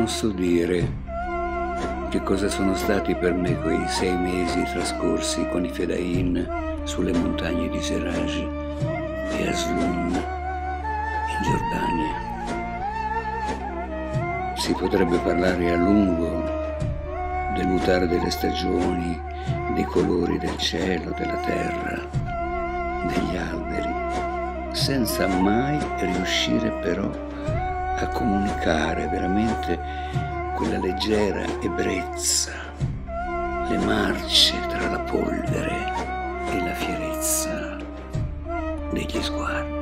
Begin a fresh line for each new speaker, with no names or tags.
so dire che cosa sono stati per me quei 6 mesi trascorsi con i Fedayeen sulle montagne di Seraj e Aslun in Giordania. Si potrebbe parlare a lungo del mutare delle stagioni, dei colori del cielo, della terra, degli alberi, senza mai riuscire però a comunicare veramente quella leggera ebbrezza, le marce tra la polvere e la fierezza degli sguardi.